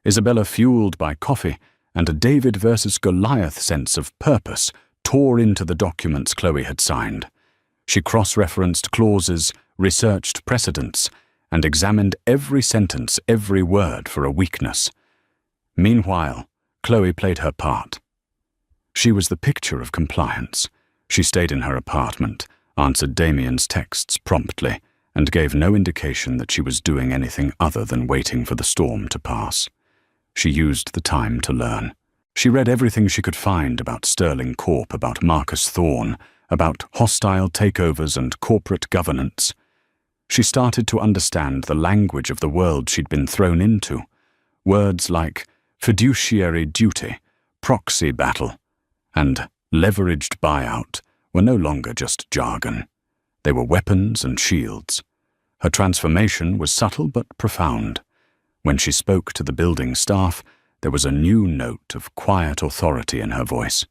Isabella, fueled by coffee and a David versus Goliath sense of purpose, tore into the documents Chloe had signed. She cross-referenced clauses, researched precedents, and examined every sentence, every word for a weakness. Meanwhile, Chloe played her part. She was the picture of compliance. She stayed in her apartment, answered Damien's texts promptly, and gave no indication that she was doing anything other than waiting for the storm to pass. She used the time to learn. She read everything she could find about Sterling Corp, about Marcus Thorne, about hostile takeovers and corporate governance. She started to understand the language of the world she'd been thrown into. Words like fiduciary duty, proxy battle, and leveraged buyout were no longer just jargon. They were weapons and shields. Her transformation was subtle but profound. When she spoke to the building staff, there was a new note of quiet authority in her voice.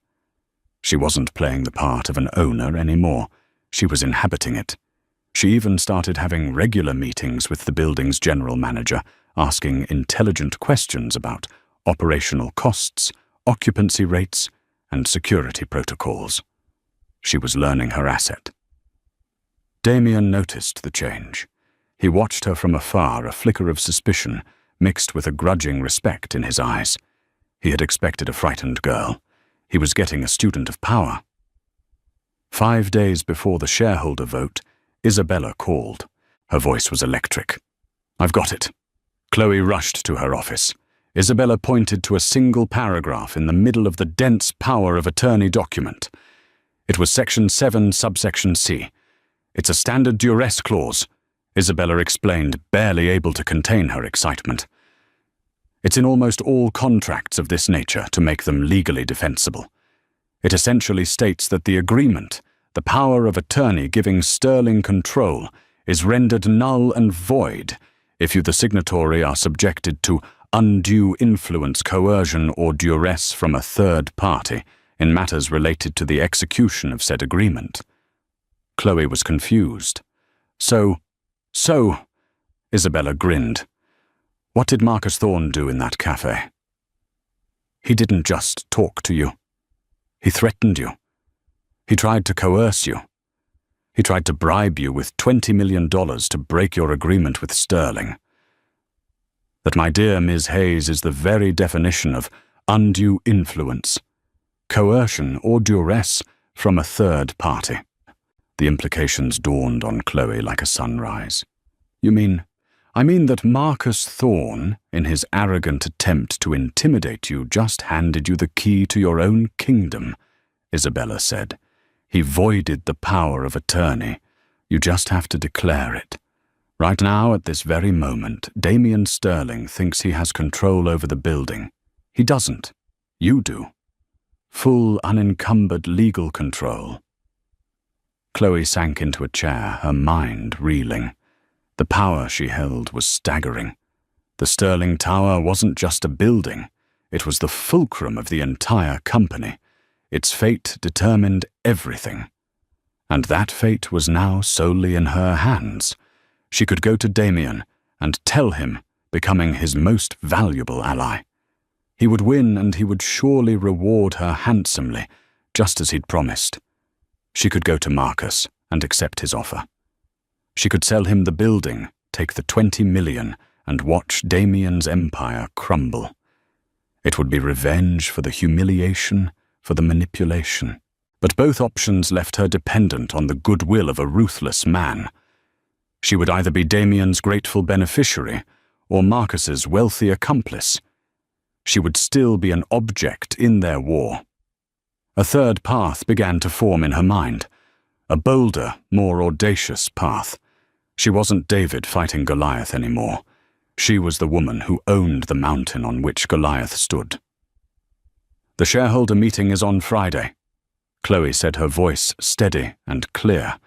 She wasn't playing the part of an owner anymore. She was inhabiting it. She even started having regular meetings with the building's general manager, asking intelligent questions about operational costs, occupancy rates, and security protocols. She was learning her asset. Damien noticed the change. He watched her from afar, a flicker of suspicion mixed with a grudging respect in his eyes. He had expected a frightened girl. He was getting a student of power. 5 days before the shareholder vote, Isabella called. Her voice was electric. I've got it. Chloe rushed to her office. Isabella pointed to a single paragraph in the middle of the dense power of attorney document. It was Section 7, subsection C. It's a standard duress clause, Isabella explained, barely able to contain her excitement. It's in almost all contracts of this nature to make them legally defensible. It essentially states that the agreement, the power of attorney giving Sterling control, is rendered null and void if you, the signatory, are subjected to undue influence, coercion, or duress from a third party in matters related to the execution of said agreement. Chloe was confused. So, Isabella grinned. What did Marcus Thorne do in that cafe? He didn't just talk to you. He threatened you. He tried to coerce you. He tried to bribe you with $20 million to break your agreement with Sterling. That, my dear Ms. Hayes, is the very definition of undue influence, coercion or duress from a third party. The implications dawned on Chloe like a sunrise. I mean that Marcus Thorne, in his arrogant attempt to intimidate you, just handed you the key to your own kingdom, Isabella said. He voided the power of attorney. You just have to declare it. Right now, at this very moment, Damien Sterling thinks he has control over the building. He doesn't. You do. Full, unencumbered legal control. Chloe sank into a chair, her mind reeling. The power she held was staggering. The Sterling Tower wasn't just a building. It was the fulcrum of the entire company. Its fate determined everything. And that fate was now solely in her hands. She could go to Damien and tell him, becoming his most valuable ally. He would win, and he would surely reward her handsomely, just as he'd promised. She could go to Marcus and accept his offer. She could sell him the building, take the $20 million, and watch Damien's empire crumble. It would be revenge for the humiliation, for the manipulation. But both options left her dependent on the goodwill of a ruthless man. She would either be Damien's grateful beneficiary or Marcus's wealthy accomplice. She would still be an object in their war. A third path began to form in her mind, a bolder, more audacious path. She wasn't David fighting Goliath anymore. She was the woman who owned the mountain on which Goliath stood. "The shareholder meeting is on Friday," Chloe said, her voice steady and clear.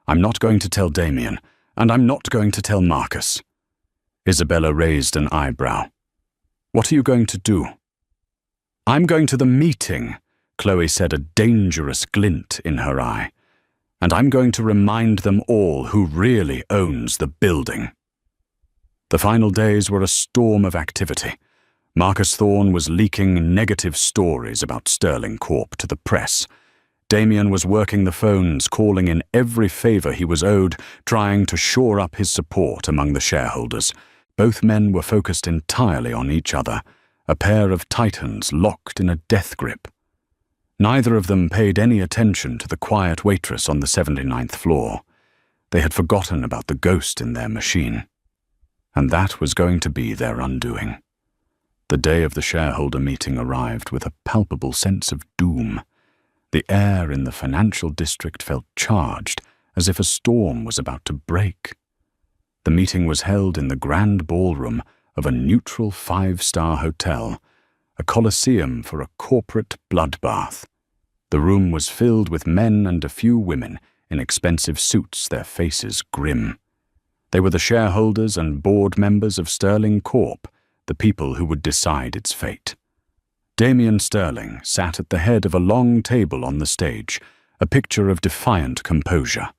"I'm not going to tell Damien, and I'm not going to tell Marcus." Isabella raised an eyebrow. "What are you going to do?" "I'm going to the meeting," Chloe said, a dangerous glint in her eye. "And I'm going to remind them all who really owns the building." The final days were a storm of activity. Marcus Thorne was leaking negative stories about Sterling Corp to the press. Damien was working the phones, calling in every favor he was owed, trying to shore up his support among the shareholders. Both men were focused entirely on each other, a pair of titans locked in a death grip. Neither of them paid any attention to the quiet waitress on the 79th floor. They had forgotten about the ghost in their machine. And that was going to be their undoing. The day of the shareholder meeting arrived with a palpable sense of doom. The air in the financial district felt charged, as if a storm was about to break. The meeting was held in the grand ballroom of a neutral 5-star hotel, a coliseum for a corporate bloodbath. The room was filled with men and a few women in expensive suits, their faces grim. They were the shareholders and board members of Sterling Corp, the people who would decide its fate. Damien Sterling sat at the head of a long table on the stage, a picture of defiant composure.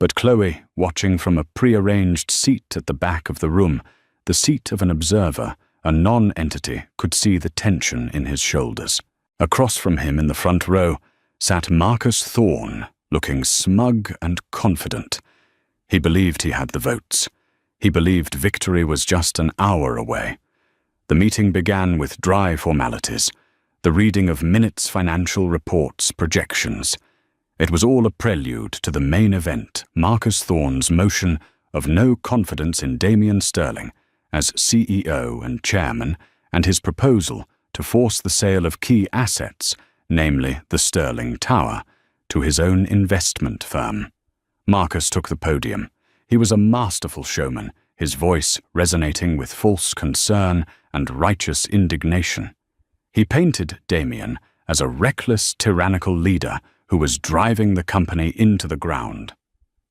But Chloe, watching from a prearranged seat at the back of the room, the seat of an observer, a non-entity, could see the tension in his shoulders. Across from him in the front row sat Marcus Thorne, looking smug and confident. He believed he had the votes. He believed victory was just an hour away. The meeting began with dry formalities, the reading of minutes, financial reports, projections. It was all a prelude to the main event, Marcus Thorne's motion of no confidence in Damien Sterling as CEO and chairman, and his proposal to force the sale of key assets, namely the Sterling Tower, to his own investment firm. Marcus took the podium. He was a masterful showman, his voice resonating with false concern and righteous indignation. He painted Damien as a reckless, tyrannical leader who was driving the company into the ground.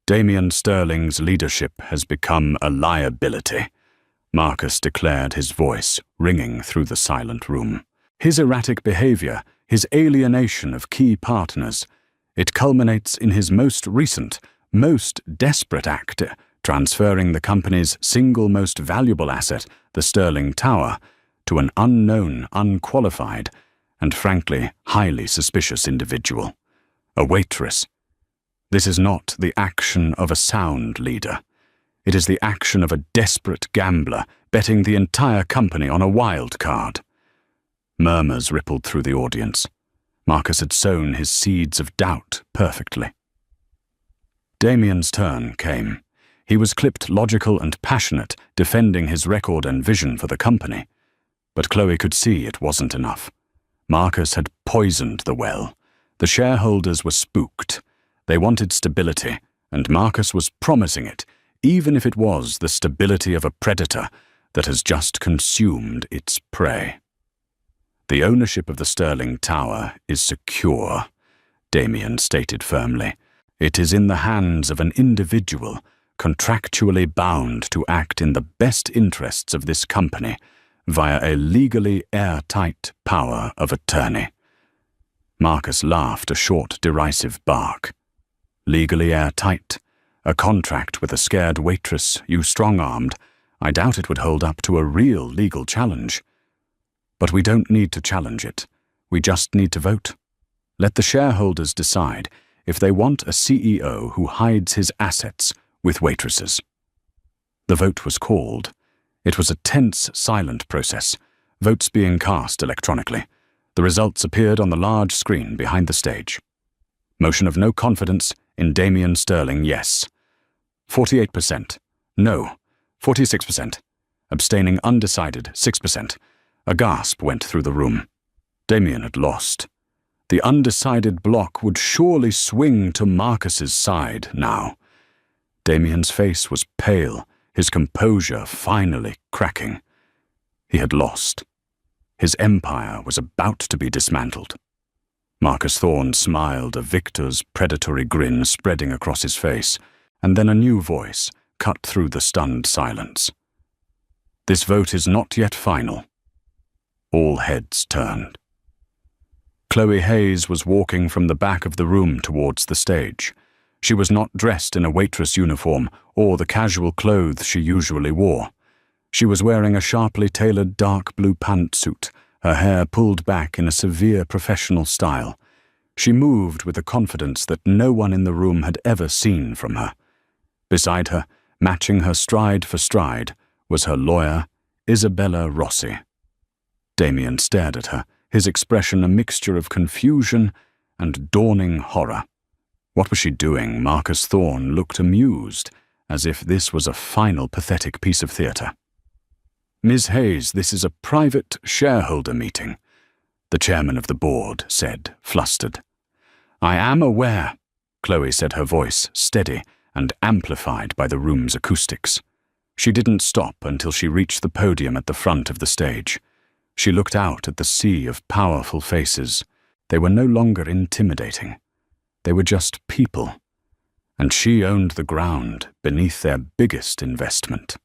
"Damien Sterling's leadership has become a liability," Marcus declared, his voice ringing through the silent room. "His erratic behavior, his alienation of key partners, it culminates in his most recent, most desperate act, transferring the company's single most valuable asset, the Sterling Tower, to an unknown, unqualified, and frankly highly suspicious individual. A waitress. This is not the action of a sound leader. It is the action of a desperate gambler betting the entire company on a wild card." Murmurs rippled through the audience. Marcus had sown his seeds of doubt perfectly. Damien's turn came. He was clipped, logical and passionate, defending his record and vision for the company. But Chloe could see it wasn't enough. Marcus had poisoned the well. The shareholders were spooked. They wanted stability, and Marcus was promising it, even if it was the stability of a predator that has just consumed its prey. "The ownership of the Sterling Tower is secure," Damien stated firmly. "It is in the hands of an individual, contractually bound to act in the best interests of this company via a legally airtight power of attorney." Marcus laughed a short, derisive bark. "Legally airtight? A contract with a scared waitress you strong-armed? I doubt it would hold up to a real legal challenge. But we don't need to challenge it. We just need to vote. Let the shareholders decide if they want a CEO who hides his assets with waitresses." The vote was called. It was a tense, silent process. votes being cast electronically. The results appeared on the large screen behind the stage. Motion of no confidence in Damien Sterling, yes. 48%. No. 46%. Abstaining undecided, 6%. A gasp went through the room. Damien had lost. The undecided block would surely swing to Marcus's side now. Damien's face was pale, his composure finally cracking. He had lost. His empire was about to be dismantled. Marcus Thorne smiled, a victor's predatory grin spreading across his face, and then a new voice cut through the stunned silence. This vote is not yet final. All heads turned. Chloe Hayes was walking from the back of the room towards the stage. She was not dressed in a waitress uniform or the casual clothes she usually wore. She was wearing a sharply tailored dark blue pantsuit, her hair pulled back in a severe professional style. She moved with a confidence that no one in the room had ever seen from her. Beside her, matching her stride for stride, was her lawyer, Isabella Rossi. Damien stared at her, his expression a mixture of confusion and dawning horror. What was she doing? Marcus Thorne looked amused, as if this was a final pathetic piece of theatre. Ms. Hayes, this is a private shareholder meeting, the chairman of the board said, flustered. I am aware, Chloe said, her voice steady and amplified by the room's acoustics. She didn't stop until she reached the podium at the front of the stage. She looked out at the sea of powerful faces. They were no longer intimidating. They were just people, and she owned the ground beneath their biggest investment.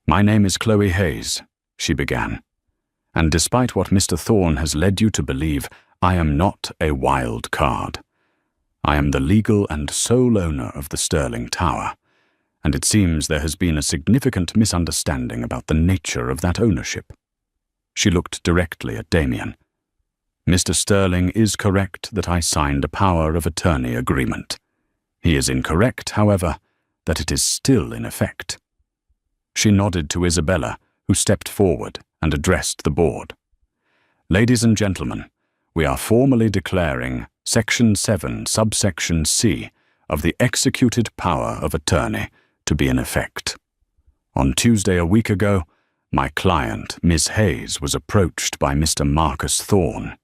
My name is Chloe Hayes, she began, and despite what Mr. Thorne has led you to believe, I am not a wild card. I am the legal and sole owner of the Sterling Tower, and it seems there has been a significant misunderstanding about the nature of that ownership. She looked directly at Damien. Mr. Sterling is correct that I signed a power of attorney agreement. He is incorrect, however, that it is still in effect. She nodded to Isabella, who stepped forward and addressed the board. Ladies and gentlemen, we are formally declaring Section 7, subsection C of the executed power of attorney to be in effect. On Tuesday a week ago, my client, Miss Hayes, was approached by Mr. Marcus Thorne.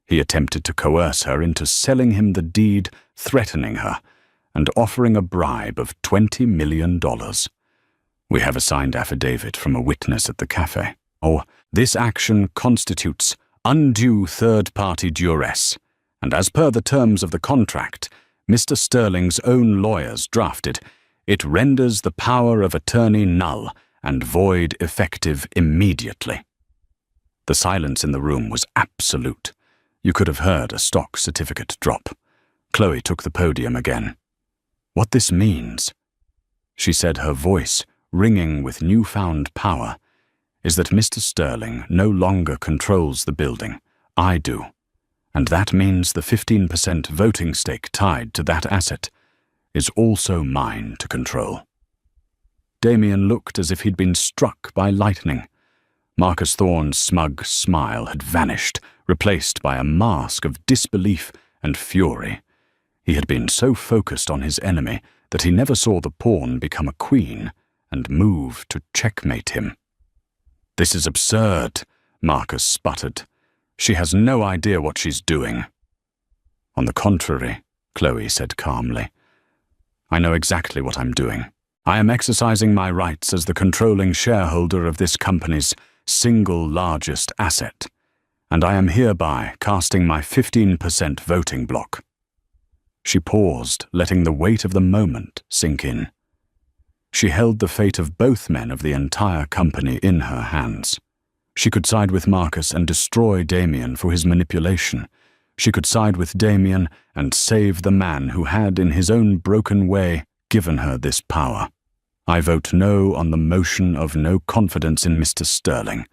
He attempted to coerce her into selling him the deed, threatening her, and offering a bribe of $20 million. We have a signed affidavit from a witness at the cafe. This action constitutes undue third-party duress, and as per the terms of the contract Mr. Sterling's own lawyers drafted, it renders the power of attorney null and void effective immediately. The silence in the room was absolute. You could have heard a stock certificate drop. Chloe took the podium again. What this means, she said, her voice ringing with newfound power, is that Mr. Sterling no longer controls the building. I do. And that means the 15% voting stake tied to that asset is also mine to control. Damien looked as if he'd been struck by lightning. Marcus Thorne's smug smile had vanished, replaced by a mask of disbelief and fury. He had been so focused on his enemy that he never saw the pawn become a queen and move to checkmate him. This is absurd, Marcus sputtered. She has no idea what she's doing. On the contrary, Chloe said calmly, I know exactly what I'm doing. I am exercising my rights as the controlling shareholder of this company's single largest asset, and I am hereby casting my 15% voting block. She paused, letting the weight of the moment sink in. She held the fate of both men of the entire company in her hands. She could side with Marcus and destroy Damien for his manipulation. She could side with Damien and save the man who had, in his own broken way, given her this power. I vote no on the motion of no confidence in Mr. Sterling,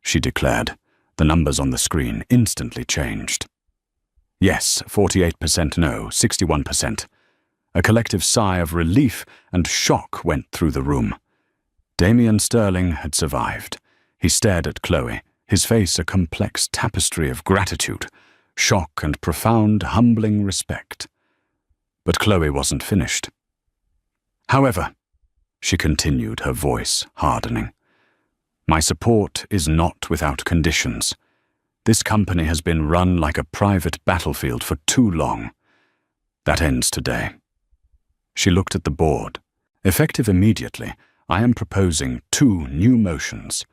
she declared. The numbers on the screen instantly changed. Yes, 48% no, 61%. A collective sigh of relief and shock went through the room. Damien Sterling had survived. He stared at Chloe, his face a complex tapestry of gratitude, shock, and profound, humbling respect. But Chloe wasn't finished. "However," she continued, her voice hardening, "my support is not without conditions. This company has been run like a private battlefield for too long. That ends today." She looked at the board. "Effective immediately, I am proposing 2 new motions.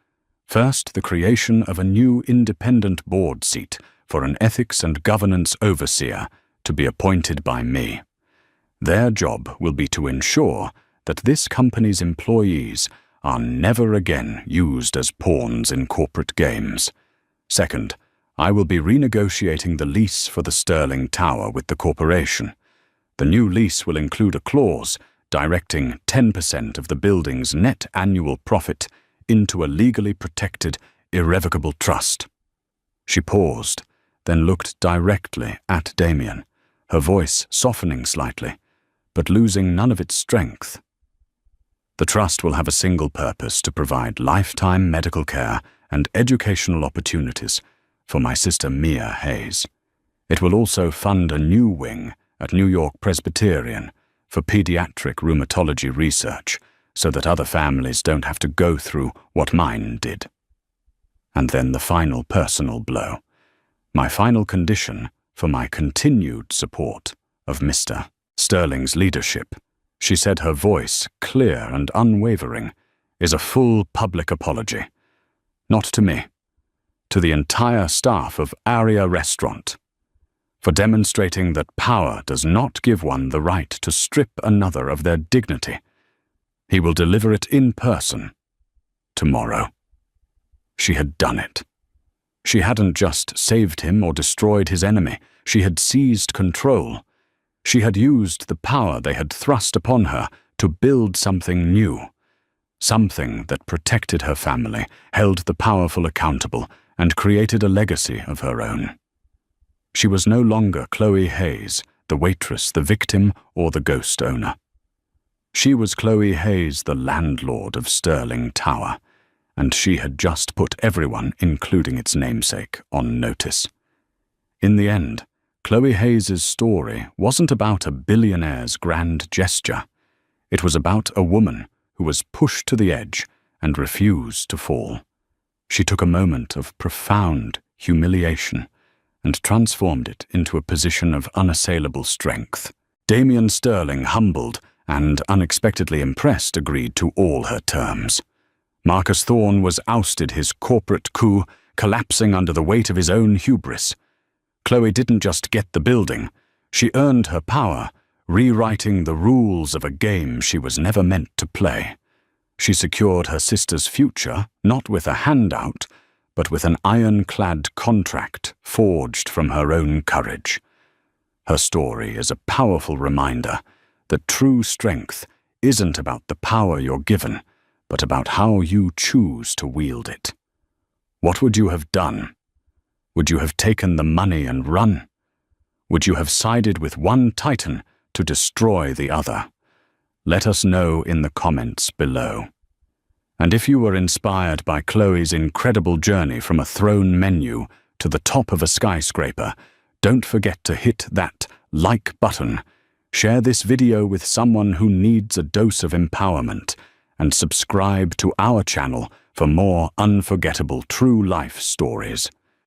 First, the creation of a new independent board seat for an ethics and governance overseer to be appointed by me. Their job will be to ensure that this company's employees are never again used as pawns in corporate games. Second, I will be renegotiating the lease for the Sterling Tower with the corporation. The new lease will include a clause directing 10% of the building's net annual profit into a legally protected, irrevocable trust." She paused, then looked directly at Damien, her voice softening slightly, but losing none of its strength. "The trust will have a single purpose: to provide lifetime medical care and educational opportunities for my sister Mia Hayes. It will also fund a new wing at New York Presbyterian for pediatric rheumatology research, so that other families don't have to go through what mine did." And then the final personal blow. "My final condition for my continued support of Mr. Sterling's leadership," she said, her voice clear and unwavering, "is a full public apology. Not to me, to the entire staff of Aria Restaurant, for demonstrating that power does not give one the right to strip another of their dignity. He will deliver it in person tomorrow." She had done it. She hadn't just saved him or destroyed his enemy. She had seized control. She had used the power they had thrust upon her to build something new, something that protected her family, held the powerful accountable, and created a legacy of her own. She was no longer Chloe Hayes, the waitress, the victim, or the ghost owner. She was Chloe Hayes, the landlord of Sterling Tower, and she had just put everyone, including its namesake, on notice. In the end, Chloe Hayes's story wasn't about a billionaire's grand gesture. It was about a woman who was pushed to the edge and refused to fall. She took a moment of profound humiliation and transformed it into a position of unassailable strength. Damien Sterling, humbled and unexpectedly impressed, agreed to all her terms. Marcus Thorne was ousted, his corporate coup collapsing under the weight of his own hubris. Chloe didn't just get the building, she earned her power, rewriting the rules of a game she was never meant to play. She secured her sister's future, not with a handout, but with an ironclad contract forged from her own courage. Her story is a powerful reminder that true strength isn't about the power you're given, but about how you choose to wield it. What would you have done? Would you have taken the money and run? Would you have sided with one titan to destroy the other? Let us know in the comments below. And if you were inspired by Chloe's incredible journey from a throne menu to the top of a skyscraper, don't forget to hit that like button, share this video with someone who needs a dose of empowerment, and subscribe to our channel for more unforgettable true life stories.